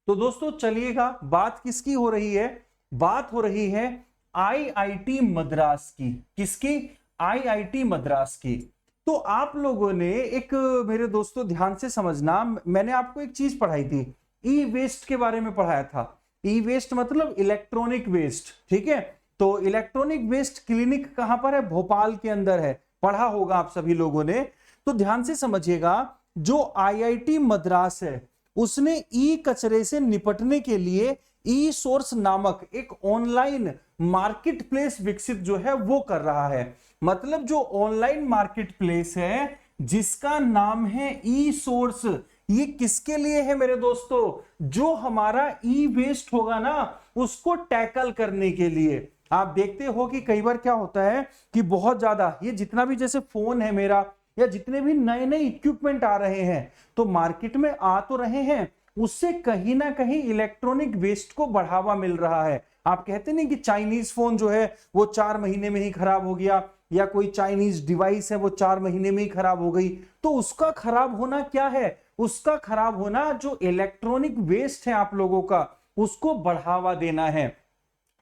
तो दोस्तों चलिएगा, बात किसकी हो रही है? बात हो रही है आईआईटी मद्रास की। किसकी? आईआईटी मद्रास की। तो आप लोगों ने एक, मेरे दोस्तों ध्यान से समझना, मैंने आपको एक चीज पढ़ाई थी, ई वेस्ट के बारे में पढ़ाया था। ई वेस्ट मतलब इलेक्ट्रॉनिक वेस्ट, ठीक है। तो इलेक्ट्रॉनिक वेस्ट क्लिनिक कहां पर है? भोपाल के अंदर है। पढ़ा होगा आप सभी लोगों ने। तो ध्यान से समझिएगा, जो आईआईटी मद्रास है उसने ई कचरे से निपटने के लिए ई सोर्स नामक एक ऑनलाइन मार्केट प्लेस विकसित जो है वो कर रहा है। मतलब जो ऑनलाइन मार्केट प्लेस है जिसका नाम है ई सोर्स, ये किसके लिए है मेरे दोस्तों? जो हमारा ई वेस्ट होगा ना उसको टैकल करने के लिए। आप देखते हो कि कई बार क्या होता है कि बहुत ज्यादा ये जितना भी जैसे फोन है मेरा या जितने भी नए नए इक्विपमेंट आ रहे हैं तो मार्केट में आ तो रहे हैं, उससे कहीं ना कहीं इलेक्ट्रॉनिक वेस्ट को बढ़ावा मिल रहा है। आप कहते नहीं कि चाइनीज फोन जो है वो 4 महीने में ही खराब हो गया, या कोई चाइनीज डिवाइस है वो 4 महीने में ही खराब हो गई। तो उसका खराब होना क्या है? उसका खराब होना जो इलेक्ट्रॉनिक वेस्ट है आप लोगों का, उसको बढ़ावा देना है।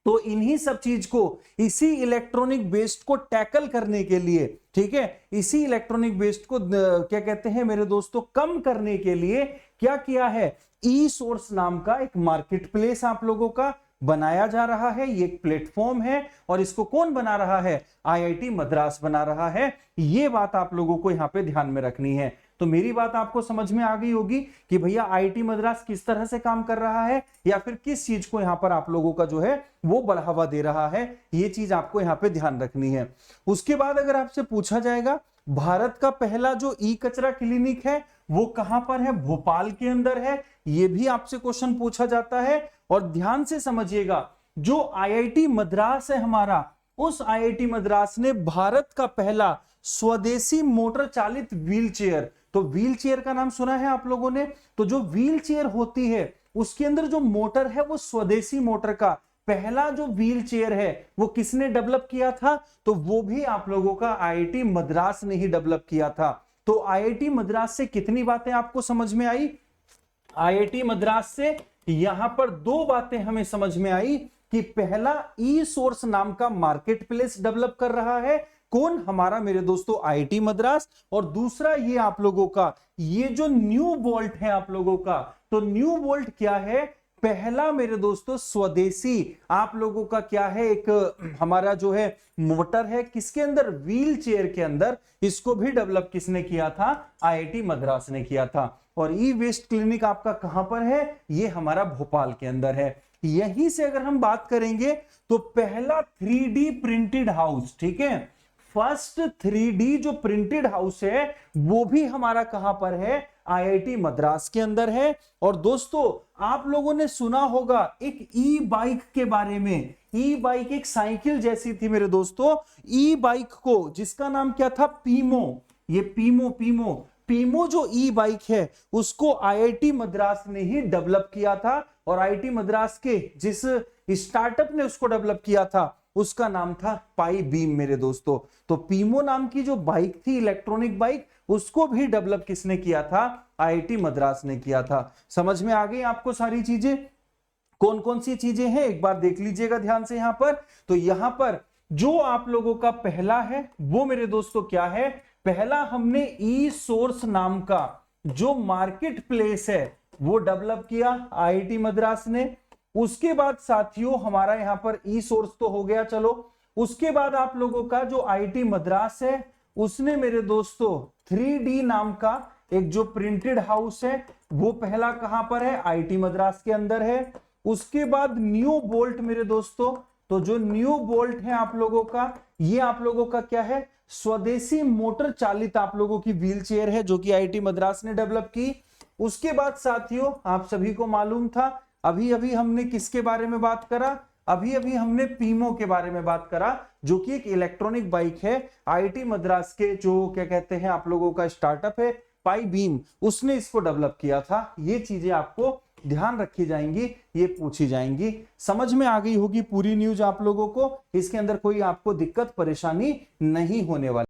तो इन्हीं सब चीज को, इसी इलेक्ट्रॉनिक वेस्ट को टैकल करने के लिए, ठीक है, इसी इलेक्ट्रॉनिक वेस्ट को क्या कहते हैं मेरे दोस्तों, कम करने के लिए क्या किया है? ई सोर्स नाम का एक मार्केट प्लेस आप लोगों का बनाया जा रहा है। ये एक प्लेटफॉर्म है और इसको कौन बना रहा है? आईआईटी मद्रास बना रहा है। ये बात आप लोगों को यहां पे ध्यान में रखनी है। तो मेरी बात आपको समझ में आ गई होगी कि भैया आईआईटी मद्रास किस तरह से काम कर रहा है, या फिर किस चीज को यहां पर आप लोगों का जो है वो बढ़ावा दे रहा है। ये चीज आपको यहां पे ध्यान रखनी है। उसके बाद अगर आपसे पूछा जाएगा भारत का पहला जो ई कचरा क्लिनिक है वो कहां पर है? भोपाल के अंदर है। ये भी आपसे क्वेश्चन पूछा जाता है। और ध्यान से समझिएगा, जो आईआईटी मद्रास है हमारा, उस आईआईटी मद्रास ने भारत का पहला स्वदेशी मोटर चालित व्हील चेयर, तो व्हील चेयर का नाम सुना है आप लोगों ने? तो जो व्हील चेयर होती है उसके अंदर जो मोटर है वो स्वदेशी मोटर का पहला जो व्हील चेयर है वो किसने डेवलप किया था? तो वो भी आप लोगों का आईआईटी मद्रास ने ही डेवलप किया था। तो आईआईटी मद्रास से कितनी बातें आपको समझ में आई? आईआईटी मद्रास से यहां पर 2 बातें हमें समझ में आई कि पहला ई सोर्स नाम का मार्केट प्लेस डेवलप कर रहा है कौन? हमारा मेरे दोस्तों आईआईटी मद्रास। और दूसरा ये आप लोगों का ये जो न्यू बोल्ट है आप लोगों का, तो न्यू बोल्ट क्या है? पहला मेरे दोस्तों स्वदेशी आप लोगों का क्या है, एक हमारा जो है मोटर है किसके अंदर? व्हील चेयर के अंदर। इसको भी डेवलप किसने किया था? आईआईटी मद्रास ने किया था। और ई वेस्ट क्लिनिक आपका कहां पर है? ये हमारा भोपाल के अंदर है। यहीं से अगर हम बात करेंगे तो पहला 3D प्रिंटेड हाउस, ठीक है, फर्स्ट 3D जो प्रिंटेड हाउस है वो भी हमारा कहां पर है? आईआईटी मद्रास के अंदर है। और दोस्तों आप लोगों ने सुना होगा एक ई बाइक के बारे में। ई बाइक एक साइकिल जैसी थी मेरे दोस्तों। ई बाइक को जिसका नाम क्या था? पीमो। ये पीमो जो ई बाइक है उसको आईआईटी मद्रास ने ही डेवलप किया था। और आईआईटी मद्रास के जिस स्टार्टअप ने उसको डेवलप किया था उसका नाम था पाई बीम मेरे दोस्तों। तो पीमो नाम की जो बाइक थी, इलेक्ट्रॉनिक बाइक, उसको भी डेवलप किसने किया था? आईआईटी मद्रास ने किया था। समझ में आ गई आपको सारी चीजें? कौन कौन सी चीजें हैं एक बार देख लीजिएगा ध्यान से यहां पर। तो यहां पर जो आप लोगों का पहला है वो मेरे दोस्तों क्या है? पहला हमने ई सोर्स नाम का जो मार्केट प्लेस है वो डेवलप किया आईआईटी मद्रास ने। उसके बाद साथियों हमारा यहां पर ई सोर्स तो हो गया, चलो। उसके बाद आप लोगों का जो आईआईटी मद्रास है उसने मेरे दोस्तों 3D नाम का एक जो प्रिंटेड हाउस है वो पहला कहां पर है? आईआईटी मद्रास के अंदर है। उसके बाद न्यू बोल्ट मेरे दोस्तों, तो जो न्यू बोल्ट है आप लोगों का, ये आप लोगों का क्या है? स्वदेशी मोटर चालित आप लोगों की व्हील चेयर है जो कि आईआईटी मद्रास ने डेवलप की। उसके बाद साथियों आप सभी को मालूम था, अभी अभी हमने किसके बारे में बात करा? अभी अभी हमने पीमो के बारे में बात करा जो कि एक इलेक्ट्रॉनिक बाइक है। आईआईटी मद्रास के जो क्या कहते हैं आप लोगों का स्टार्टअप है पाई बीम, उसने इसको डेवलप किया था। ये चीजें आपको ध्यान रखी जाएंगी, ये पूछी जाएंगी। समझ में आ गई होगी पूरी न्यूज आप लोगों को? इसके अंदर कोई आपको दिक्कत परेशानी नहीं होने वाली।